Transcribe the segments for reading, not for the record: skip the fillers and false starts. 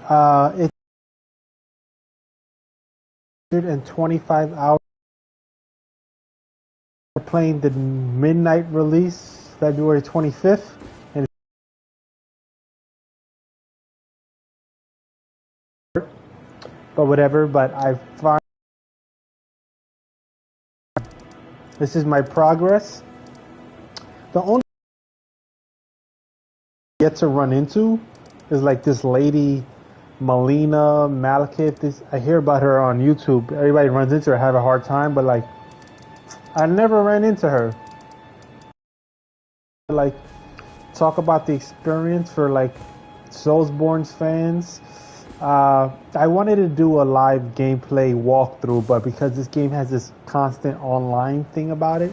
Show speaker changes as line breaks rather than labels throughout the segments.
It's 125 hours. We're playing the midnight release, February 25th, and but whatever. But I find this is my progress. The only thing I get to run into is like this lady, Melina Malekith. This I hear about her on YouTube. Everybody runs into her, have a hard time, but like I never ran into her. Like talk about the experience for like Soulsborne's fans. I wanted to do a live gameplay walkthrough, but because this game has this constant online thing about it,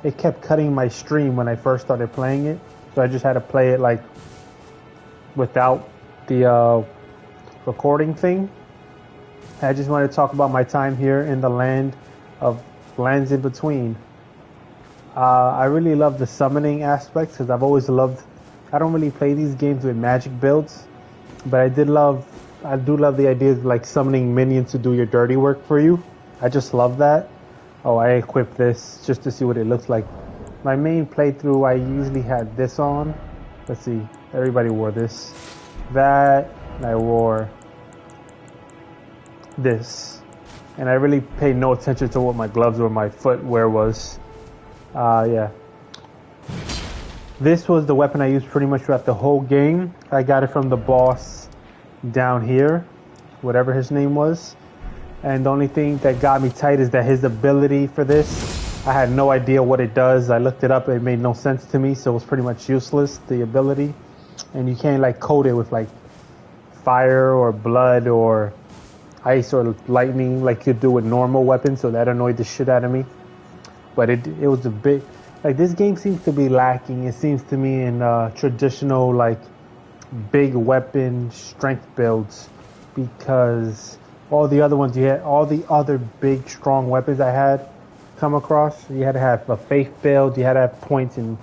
it kept cutting my stream when I first started playing it. So I just had to play it like without the recording thing. I just wanted to talk about my time here in the land of lands in between. I really love the summoning aspects because I've always loved. I don't really play these games with magic builds, but I do love the idea of like summoning minions to do your dirty work for you. I just love that. Oh, I equipped this just to see what it looks like. My main playthrough, I usually had this on. Let's see, everybody wore this. That, and I wore this. And I really paid no attention to what my gloves or my footwear was. Yeah. This was the weapon I used pretty much throughout the whole game. I got it from the boss down here, whatever his name was. And the only thing that got me tight is that his ability for this, I had no idea what it does. I looked it up, it made no sense to me, so it was pretty much useless, the ability. And you can't like code it with like fire or blood or ice or lightning like you do with normal weapons, so that annoyed the shit out of me. But it was a bit, like this game seems to be lacking, it seems to me, in traditional like big weapon strength builds, because all the other ones all the other big strong weapons I had come across, you had to have a faith build, you had to have points in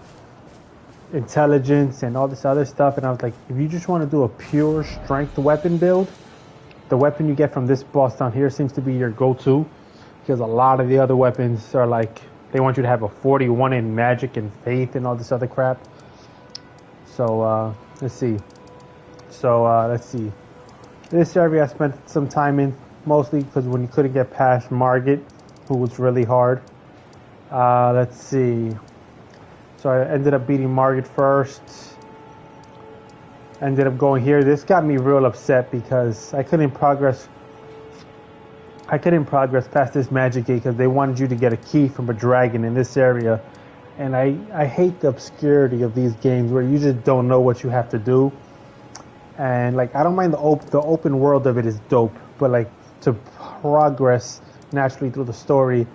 intelligence and all this other stuff, and I was like, if you just want to do a pure strength weapon build, the weapon you get from this boss down here seems to be your go-to, because a lot of the other weapons are like, they want you to have a 41 in magic and faith and all this other crap. So let's see. This area I spent some time in, mostly because when you couldn't get past Margit, who was really hard. Let's see. So I ended up beating Margit first. Ended up going here. This got me real upset because I couldn't progress past this magic gate because they wanted you to get a key from a dragon in this area. And I hate the obscurity of these games where you just don't know what you have to do. And like, I don't mind the open world of it is dope, but like to progress naturally through the story,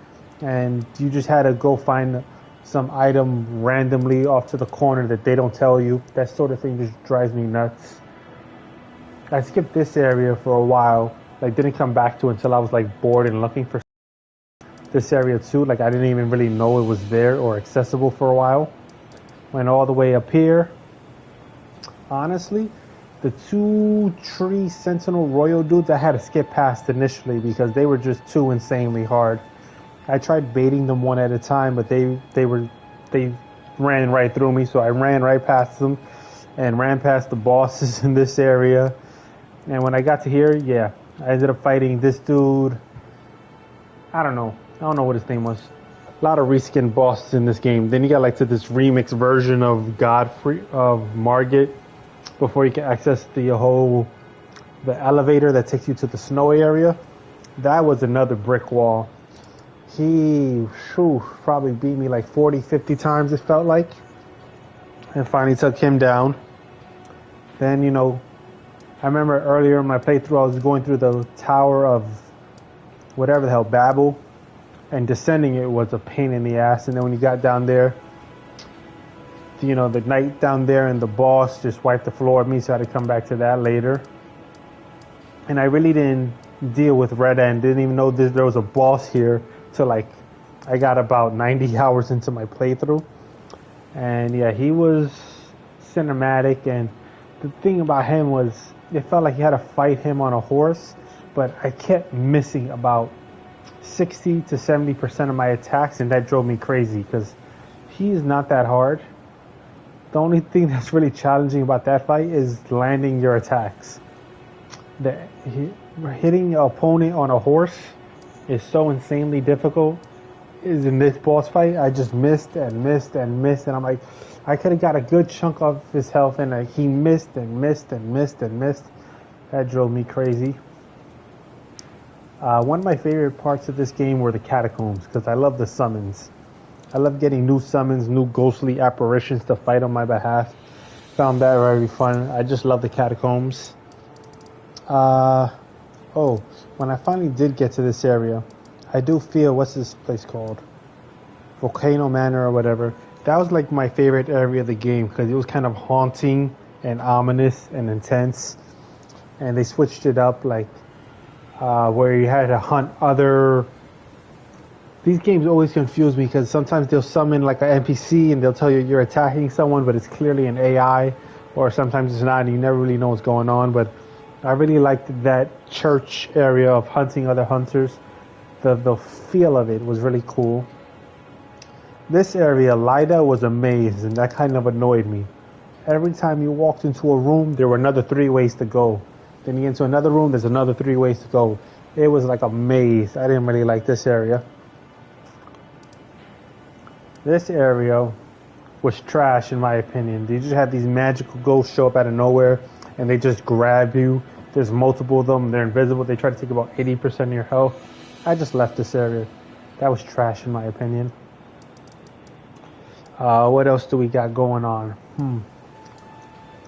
and you just had to go find some item randomly off to the corner that they don't tell you. That sort of thing just drives me nuts. I skipped this area for a while, like didn't come back to it until I was like bored and looking for this area too. Like I didn't even really know it was there or accessible for a while. Went all the way up here. Honestly, the 2 tree sentinel royal dudes I had to skip past initially because they were just too insanely hard. I tried baiting them one at a time, but they ran right through me, so I ran right past them and ran past the bosses in this area. And when I got to here, yeah, I ended up fighting this dude. I don't know what his name was. A lot of reskin bosses in this game. Then you got like to this remix version of Margit before you can access the elevator that takes you to the snow area. That was another brick wall. He probably beat me like 40, 50 times, it felt like. And finally took him down. Then, I remember earlier in my playthrough, I was going through the tower of whatever the hell, Babel. And descending it was a pain in the ass. And then when you got down there, the knight down there and the boss just wiped the floor with me, so I had to come back to that later. And I really didn't deal with Red End, didn't even know there was a boss here till like I got about 90 hours into my playthrough. And yeah, he was cinematic, and the thing about him was it felt like you had to fight him on a horse, but I kept missing about 60 to 70% of my attacks, and that drove me crazy because he's not that hard. The only thing that's really challenging about that fight is landing your attacks. Hitting an opponent on a horse is so insanely difficult. Is in this boss fight, I just missed and missed and missed, and I'm like, I could have got a good chunk of his health, and he missed and missed and missed and missed. That drove me crazy. One of my favorite parts of this game were the catacombs, because I love the summons. I love getting new summons, new ghostly apparitions to fight on my behalf. Found that very fun. I just love the catacombs. When I finally did get to this area, I do feel, what's this place called? Volcano Manor or whatever. That was like my favorite area of the game because it was kind of haunting and ominous and intense. And they switched it up like where you had to hunt other... These games always confuse me because sometimes they'll summon like an NPC and they'll tell you you're attacking someone, but it's clearly an AI, or sometimes it's not and you never really know what's going on. But I really liked that church area of hunting other hunters. The feel of it was really cool. This area, Lida was a maze, and that kind of annoyed me. Every time you walked into a room, there were another 3 ways to go. Then you get into another room, there's another 3 ways to go. It was like a maze. I didn't really like this area. This area was trash in my opinion. They just had these magical ghosts show up out of nowhere, and they just grab you. There's multiple of them. They're invisible. They try to take about 80% of your health. I just left this area. That was trash in my opinion. What else do we got going on?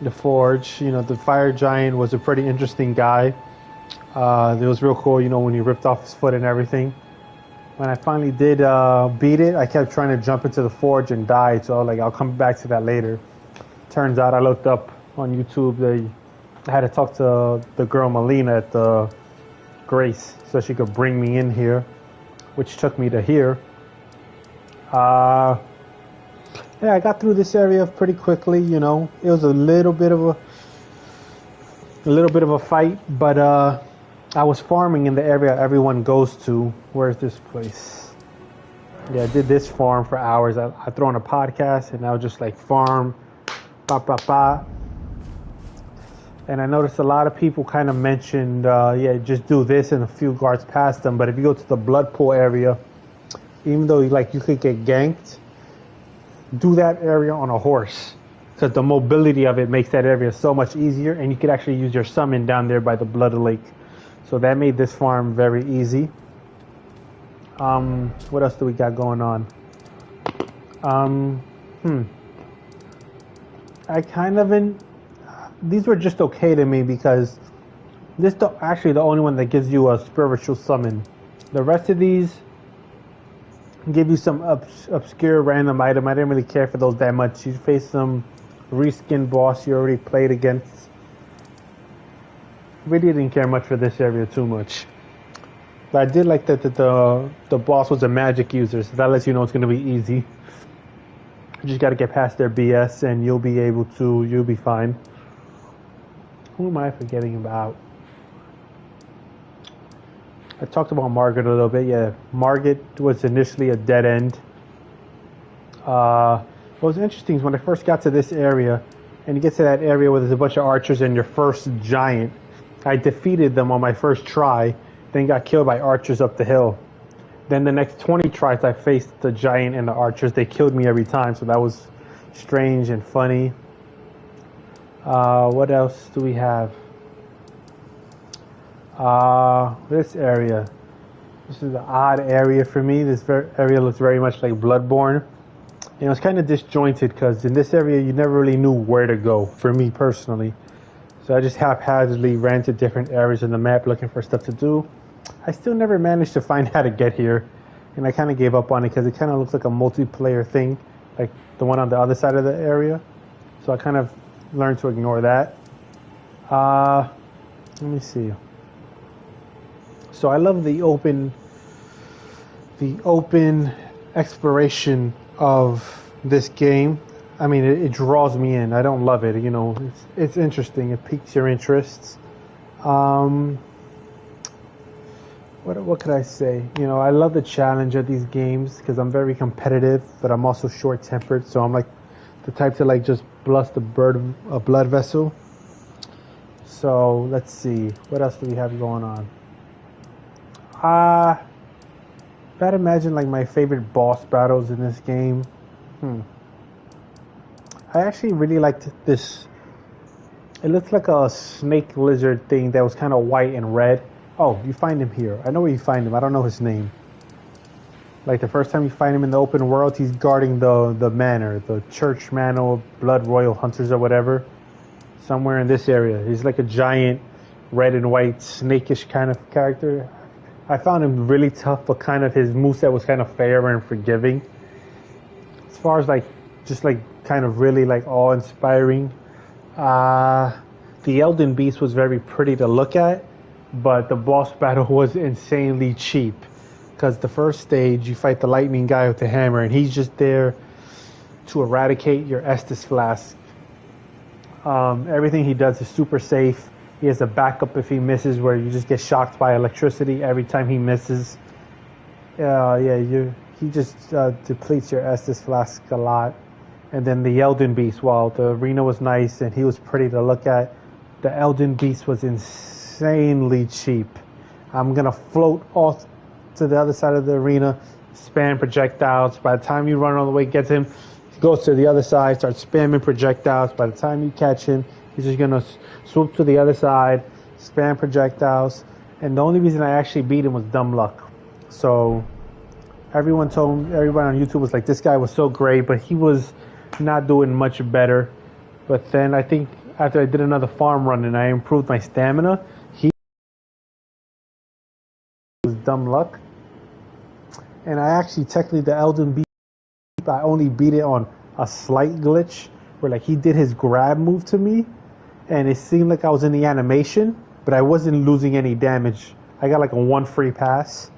The Forge. You know, the fire giant was a pretty interesting guy. It was real cool, you know, when he ripped off his foot and everything. When I finally did beat it, I kept trying to jump into the Forge and died. So like, I'll come back to that later. Turns out I looked up on YouTube. I had to talk to the girl Melina at the Grace so she could bring me in here, which took me to here. Yeah, I got through this area pretty quickly. You know, it was a little bit of a fight, but I was farming in the area everyone goes to. Where's this place? Yeah, I did this farm for hours. I throw on a podcast and I would just like farm, And I noticed a lot of people kind of mentioned, just do this and a few guards past them. But if you go to the blood pool area, even though you could get ganked, do that area on a horse. Because the mobility of it makes that area so much easier. And you could actually use your summon down there by the blood lake. So that made this farm very easy. What else do we got going on? These were just okay to me because this is actually the only one that gives you a spiritual summon. The rest of these give you some obscure random item. I didn't really care for those that much. You face some reskin boss you already played against. Really didn't care much for this area too much. But I did like that the boss was a magic user, so that lets you know it's going to be easy. You just got to get past their BS and you'll be fine. Who am I forgetting about? I talked about Margaret a little bit. Yeah, Margaret was initially a dead end. What was interesting is when I first got to this area, and you get to that area where there's a bunch of archers and your first giant, I defeated them on my first try, then got killed by archers up the hill. Then the next 20 tries I faced the giant and the archers. They killed me every time, so that was strange and funny. What else do we have? This area. This is an odd area for me. This area looks very much like Bloodborne. And it's kind of disjointed because in this area you never really knew where to go, for me personally. So I just haphazardly ran to different areas in the map looking for stuff to do. I still never managed to find how to get here. And I kind of gave up on it because it kind of looks like a multiplayer thing, like the one on the other side of the area. So I kind of learned to ignore that. Let me see. So I love the open exploration of this game. I mean, it draws me in. I don't love it. You know, it's interesting. It piques your interests. Um, what could I say? You know, I love the challenge of these games because I'm very competitive, but I'm also short-tempered. So I'm like the type to like just bust a blood vessel. So let's see, what else do we have going on? If I'd imagine like my favorite boss battles in this game. I actually really liked this. It looks like a snake lizard thing that was kind of white and red. Oh, you find him here. I know where you find him. I don't know his name. Like the first time you find him in the open world, he's guarding the manor, the Church Manor Blood Royal Hunters or whatever. Somewhere in this area. He's like a giant red and white snakish kind of character. I found him really tough, but kind of his moveset was kind of fair and forgiving. As far as like, just like kind of really like awe-inspiring. The Elden Beast was very pretty to look at, but the boss battle was insanely cheap. Because the first stage, you fight the lightning guy with the hammer, and he's just there to eradicate your Estus flask. Everything he does is super safe. He has a backup if he misses, where you just get shocked by electricity every time he misses. He just depletes your Estus flask a lot. And then the Elden Beast, while the arena was nice and he was pretty to look at, the Elden Beast was insanely cheap. I'm gonna float off to the other side of the arena, spam projectiles. By the time you run all the way, get to him, he goes to the other side, starts spamming projectiles. By the time you catch him, he's just gonna swoop to the other side, spam projectiles. And the only reason I actually beat him was dumb luck. So everyone on YouTube was like, this guy was so great, but he was not doing much better. But then I think after I did another farm run and I improved my stamina, he was dumb luck. And I actually technically the Elden Beast, I only beat it on a slight glitch where like he did his grab move to me and it seemed like I was in the animation, but I wasn't losing any damage. I got like a 1 free pass.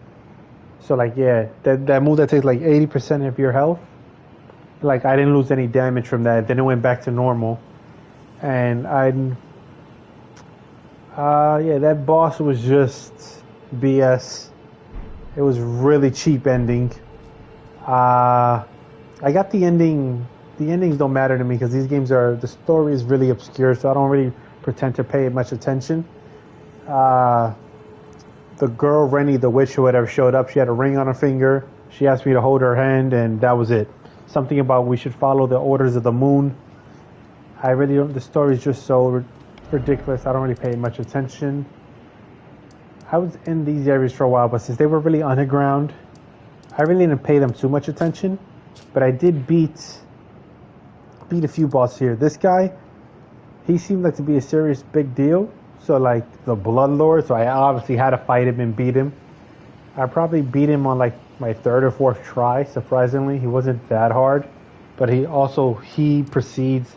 So like that move that takes like 80% of your health, like I didn't lose any damage from that. Then it went back to normal. And that boss was just BS. It was really cheap ending. I got the ending. The endings don't matter to me because these games the story is really obscure, so I don't really pretend to pay much attention. The girl, Rennie the witch or whatever, showed up. She had a ring on her finger. She asked me to hold her hand, and that was it. Something about we should follow the orders of the moon. I really don't. The story is just so ridiculous. I don't really pay much attention. I was in these areas for a while, but since they were really underground, I really didn't pay them too much attention. But I did beat a few bosses here. This guy, he seemed like to be a serious big deal. So like the Blood Lord, so I obviously had to fight him and beat him. I probably beat him on like my 3rd or 4th try. Surprisingly, he wasn't that hard. But he precedes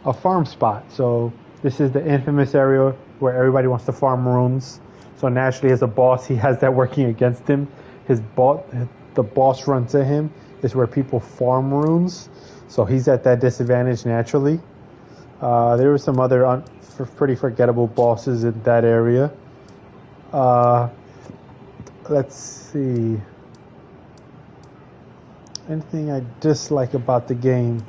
a farm spot. So this is the infamous area where everybody wants to farm runes. So naturally, as a boss, he has that working against him. The boss run to him is where people farm runes. So he's at that disadvantage naturally. There were some other pretty forgettable bosses in that area. Let's see. Anything I dislike about the game?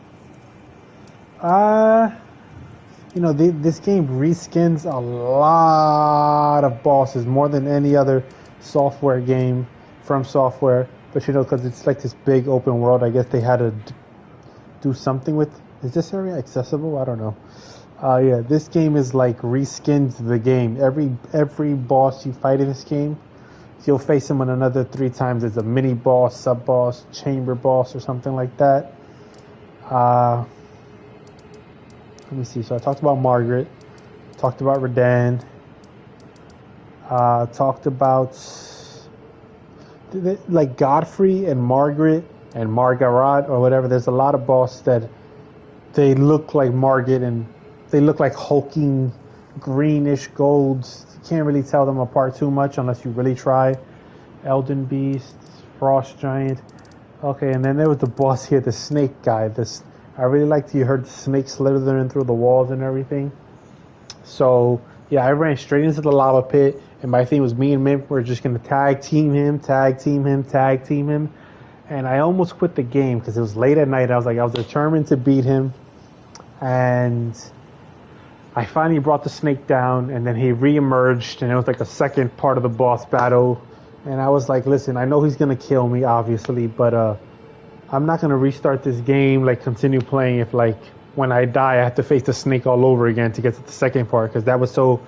This game reskins a lot of bosses, more than any other software game from software. But because it's like this big open world, I guess they had to do something with. Is this area accessible? I don't know. This game is like reskins the game. Every boss you fight in this game, you'll face him on another 3 times as a mini boss, sub boss, chamber boss, or something like that. Let me see. So I talked about Margaret, talked about Redan, talked about like Godfrey and Margaret and Margaret or whatever. There's a lot of bosses that they look like Margaret and they look like hulking greenish golds. You can't really tell them apart too much unless you really try. Elden Beast, Frost Giant. Okay, and then there was the boss here, the snake guy. I really liked you heard the snake slithering through the walls and everything. So yeah, I ran straight into the lava pit, and my thing was me and Mimp were just gonna tag team him, tag team him, tag team him, and I almost quit the game because it was late at night. I was determined to beat him, and I finally brought the snake down, and then he re-emerged, and it was like a second part of the boss battle, and I was like, listen, I know he's gonna kill me, obviously, but I'm not gonna restart this game, like continue playing if like when I die I have to face the snake all over again to get to the second part, because that was so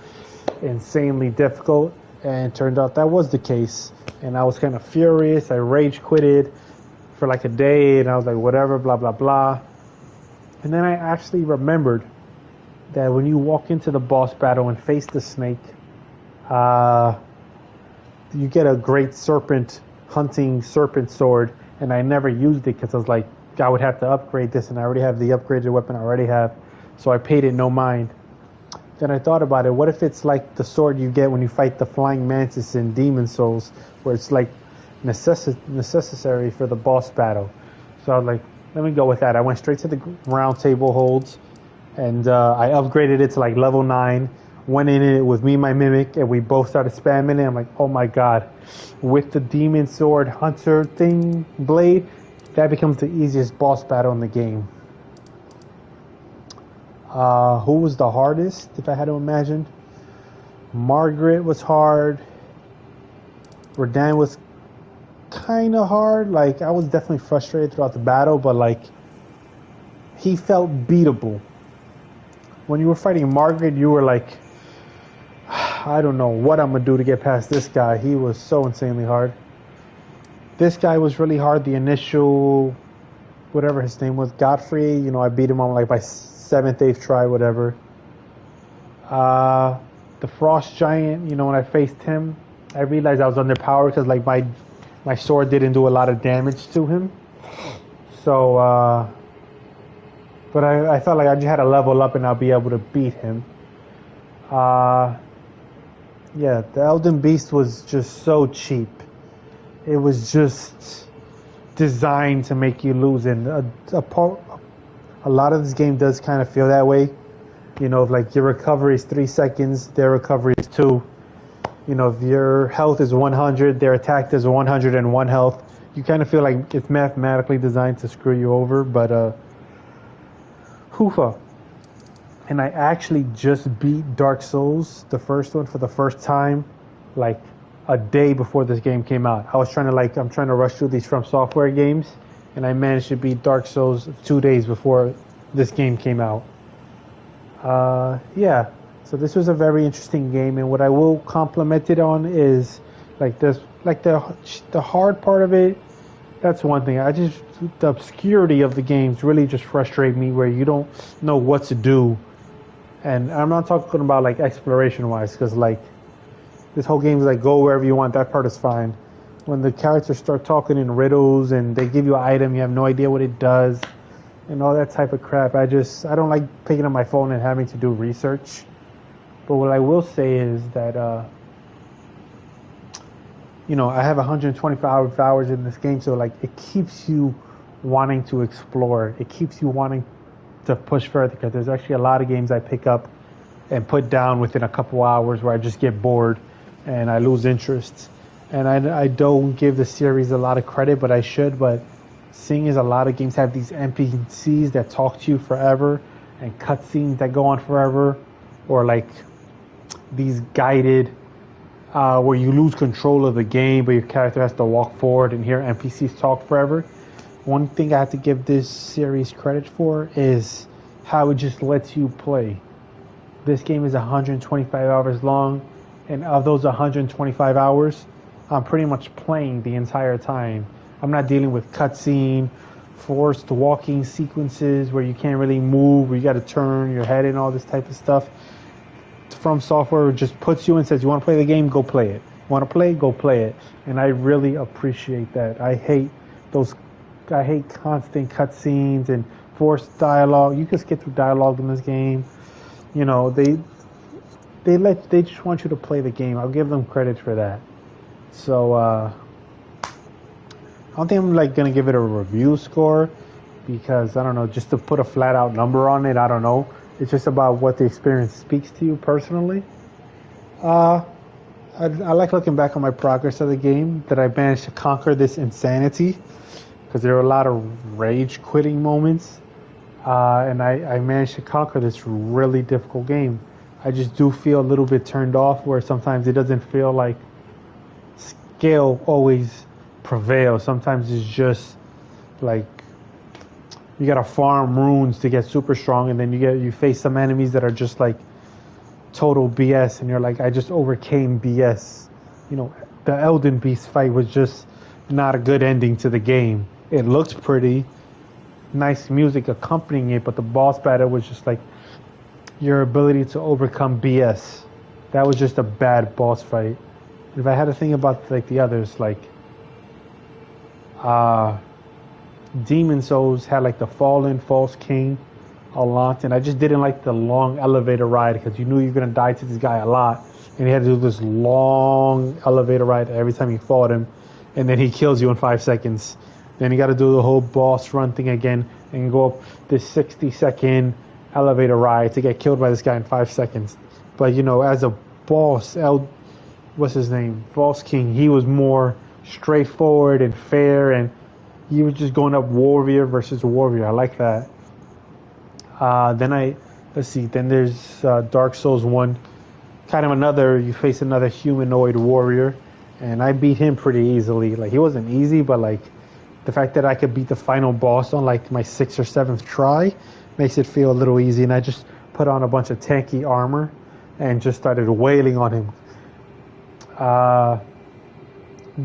insanely difficult. And it turned out that was the case, and I was kind of furious. I rage quitted for like a day, and I was like, whatever, blah blah blah. And then I actually remembered that when you walk into the boss battle and face the snake, you get a great hunting serpent sword, and I never used it because I was like, I would have to upgrade this, and I already have the upgraded weapon I already have, so I paid it no mind. Then I thought about it, what if it's like the sword you get when you fight the flying mantis in Demon Souls, where it's like necessary for the boss battle. So I was like, let me go with that. I went straight to the round table holds, and I upgraded it to like level 9, went in it with me and my Mimic, and we both started spamming it. I'm like, oh my god, with the demon sword hunter thing blade, that becomes the easiest boss battle in the game. Who was the hardest, if I had to imagine? Margaret was hard. Redan was kind of hard. Like, I was definitely frustrated throughout the battle, but like, he felt beatable. When you were fighting Margaret, you were like, I don't know what I'm gonna do to get past this guy. He was so insanely hard. This guy was really hard. The initial, whatever his name was, Godfrey, you know, I beat him on like my 7th, 8th try, whatever. The Frost Giant, you know, when I faced him, I realized I was underpowered because like my sword didn't do a lot of damage to him. So, but I felt like I just had to level up and I'll be able to beat him. Yeah, the Elden Beast was just so cheap. It was just designed to make you lose, and a lot of this game does kind of feel that way. You know, like your recovery is 3 seconds, their recovery is 2. You know, if your health is 100, their attack is 101 health. You kind of feel like it's mathematically designed to screw you over, but hoofa. And I actually just beat Dark Souls, the first one, for the first time, like a day before this game came out. I'm trying to rush through these From Software games, and I managed to beat Dark Souls 2 days before this game came out. Yeah, so this was a very interesting game, and what I will compliment it on is like this, like the hard part of it. That's one thing. The obscurity of the games really just frustrate me, where you don't know what to do. And I'm not talking about like exploration wise, because like this whole game is like go wherever you want. That part is fine. When the characters start talking in riddles and they give you an item, you have no idea what it does, and all that type of crap. I don't like picking up my phone and having to do research. But what I will say is that you know, I have 125 hours in this game, so like it keeps you wanting to explore. It keeps you wanting to push further, because there's actually a lot of games I pick up and put down within a couple hours where I just get bored and I lose interest. And I don't give the series a lot of credit, but I should. But seeing as a lot of games have these NPCs that talk to you forever and cutscenes that go on forever, or like these guided where you lose control of the game but your character has to walk forward and hear NPCs talk forever. One thing I have to give this series credit for is how it just lets you play. This game is 125 hours long, and of those 125 hours, I'm pretty much playing the entire time. I'm not dealing with cutscene, forced walking sequences where you can't really move, where you got to turn your head and all this type of stuff. From Software just puts you and says, you want to play the game, go play it. You want to play, go play it. And I really appreciate that. I hate constant cutscenes and forced dialogue. You can skip through dialogue in this game. You know, they just want you to play the game. I'll give them credit for that. So I don't think I'm like gonna give it a review score, because I don't know, just to put a flat out number on it, I don't know. It's just about what the experience speaks to you personally. Uh, I like looking back on my progress of the game, that I managed to conquer this insanity, because there were a lot of rage quitting moments, and I managed to conquer this really difficult game. I just do feel a little bit turned off, where sometimes it doesn't feel like skill always prevails. Sometimes it's just like you gotta farm runes to get super strong, and then you face some enemies that are just like total BS, and you're like, I just overcame BS. You know, the Elden Beast fight was just not a good ending to the game. It looked pretty, nice music accompanying it, but the boss battle was just like your ability to overcome BS. That was just a bad boss fight. If I had to think about like the others, like Demon Souls had like the Fallen, False King, a lot, and I just didn't like the long elevator ride, because you knew you were gonna die to this guy a lot, and you had to do this long elevator ride every time you fought him, and then he kills you in 5 seconds. Then you got to do the whole boss run thing again and go up this 60-second elevator ride to get killed by this guy in 5 seconds. But you know, as a boss, what's his name, False King, he was more straightforward and fair, and he was just going up warrior versus warrior. I like that. Then there's Dark Souls 1, kind of you face another humanoid warrior, and I beat him pretty easily. Like, he wasn't easy, but like the fact that I could beat the final boss on like my 6th or 7th try makes it feel a little easy, and I just put on a bunch of tanky armor and just started wailing on him.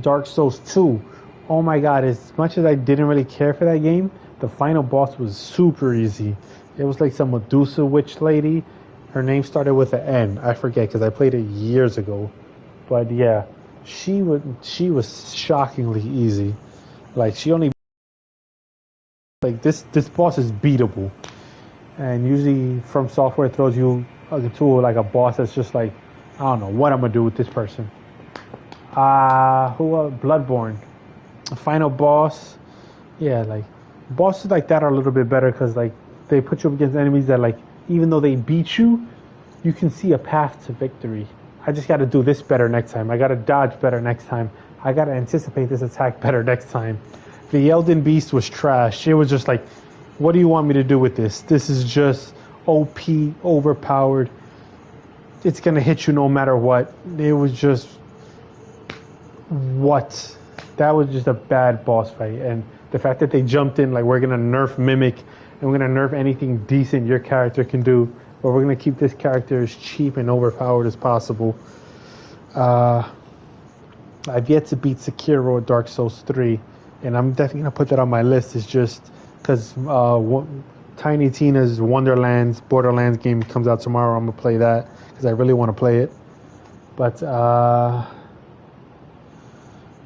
Dark Souls 2, oh my god, as much as I didn't really care for that game, the final boss was super easy. It was like some Medusa witch lady. Her name started with an N. I forget, because I played it years ago. But yeah, she was shockingly easy. Like, she only, like, this boss is beatable. And usually From Software throws you to like a boss that's just like, I don't know what I'm gonna do with this person. Bloodborne, the final boss. Yeah, like bosses like that are a little bit better, because like they put you up against enemies that, like, even though they beat you, you can see a path to victory. I just got to do this better next time. I got to dodge better next time. I got to anticipate this attack better next time. The Elden Beast was trash. It was just like, what do you want me to do with this? This is just OP, overpowered. It's going to hit you no matter what. It was just, what? That was just a bad boss fight. And the fact that they jumped in, like, we're going to nerf Mimic, and we're going to nerf anything decent your character can do, but we're going to keep this character as cheap and overpowered as possible. I've yet to beat Sekiro or Dark Souls 3, and I'm definitely going to put that on my list. It's just because Tiny Tina's Borderlands game comes out tomorrow. I'm going to play that because I really want to play it. But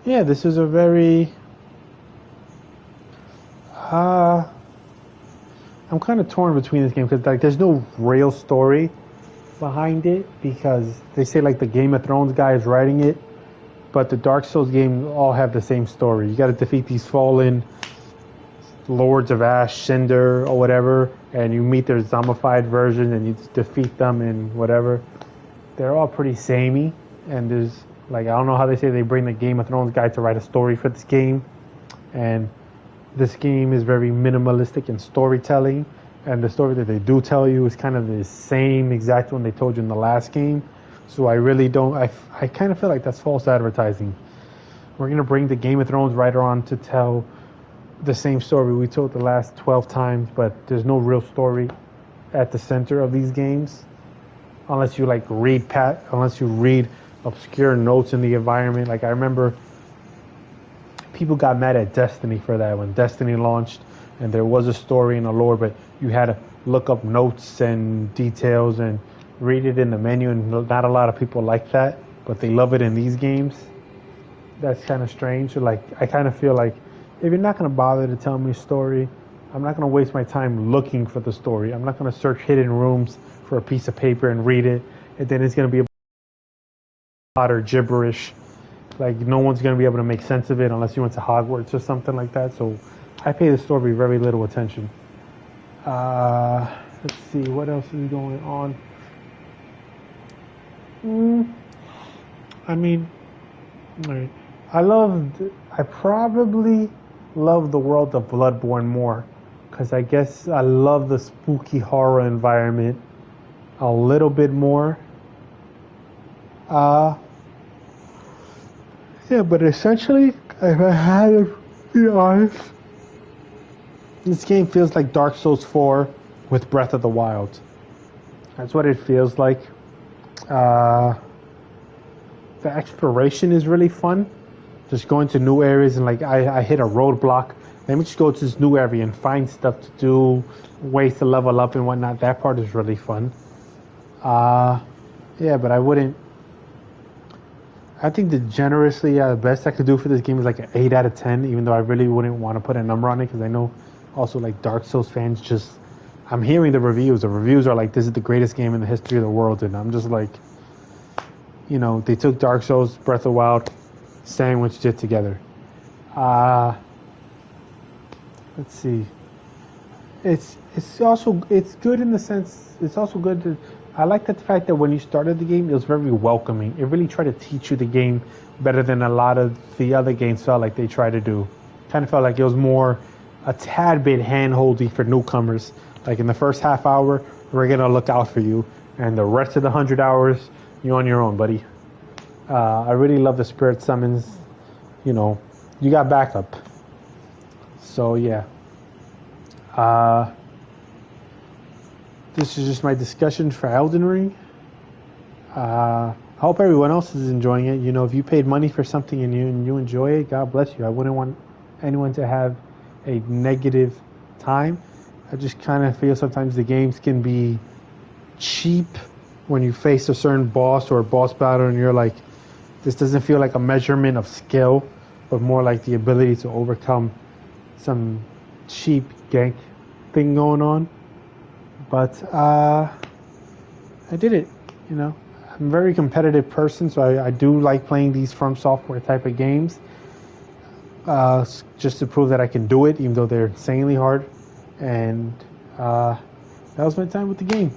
yeah, this is a very... I'm kind of torn between this game, because like there's no real story behind it, because they say like the Game of Thrones guy is writing it, but the Dark Souls games all have the same story. You got to defeat these fallen Lords of Ash, Cinder, or whatever, and you meet their zombified version and you defeat them and whatever. They're all pretty samey, and there's like, I don't know how they say they bring the Game of Thrones guy to write a story for this game, and this game is very minimalistic in storytelling, and the story that they do tell you is kind of the same exact one they told you in the last game. So I really don't, I kind of feel like that's false advertising. We're going to bring the Game of Thrones writer on to tell the same story we told the last 12 times, but there's no real story at the center of these games, unless you like unless you read obscure notes in the environment. Like, I remember people got mad at Destiny for that when Destiny launched, and there was a story and a lore, but you had to look up notes and details and read it in the menu, and not a lot of people like that, but they love it in these games. That's kind of strange. So like, I kind of feel like, if you're not going to bother to tell me a story, I'm not going to waste my time looking for the story. I'm not going to search hidden rooms for a piece of paper and read it, and then it's going to be a lot or gibberish. Like, no one's going to be able to make sense of it unless you went to Hogwarts or something like that. So I pay the story very little attention. Let's see, what else is going on? I mean, alright. I probably love the world of Bloodborne more. Because I guess I love the spooky horror environment a little bit more. Yeah, but essentially, if I had to be honest, this game feels like Dark Souls 4 with Breath of the Wild. That's what it feels like. The exploration is really fun. Just going to new areas and like I hit a roadblock. Let me just go to this new area and find stuff to do, ways to level up and whatnot. That part is really fun. Yeah, but I wouldn't. I think the generously best I could do for this game is like an 8 out of 10, even though I really wouldn't want to put a number on it because I know also like Dark Souls fans just. I'm hearing the reviews. The reviews are like, this is the greatest game in the history of the world. And I'm just like, you know, they took Dark Souls, Breath of the Wild, sandwiched it together. Let's see. It's good in the sense, it's also good to, I like the fact that when you started the game, it was very welcoming. It really tried to teach you the game better than a lot of the other games felt like they tried to do. Kind of felt like it was more a tad bit hand-holdy for newcomers. Like in the first half hour, we're going to look out for you. And the rest of the 100 hours, you're on your own, buddy. I really love the spirit summons. You know, you got backup. So, yeah. This is just my discussion for Elden Ring. I hope everyone else is enjoying it. You know, if you paid money for something and you enjoy it, God bless you. I wouldn't want anyone to have a negative time. I just kind of feel sometimes the games can be cheap when you face a certain boss or a boss battle and you're like, this doesn't feel like a measurement of skill, but more like the ability to overcome some cheap gank thing going on. But I did it, you know. I'm a very competitive person, so I do like playing these From Software type of games. Just to prove that I can do it, even though they're insanely hard. And that was my time with the game.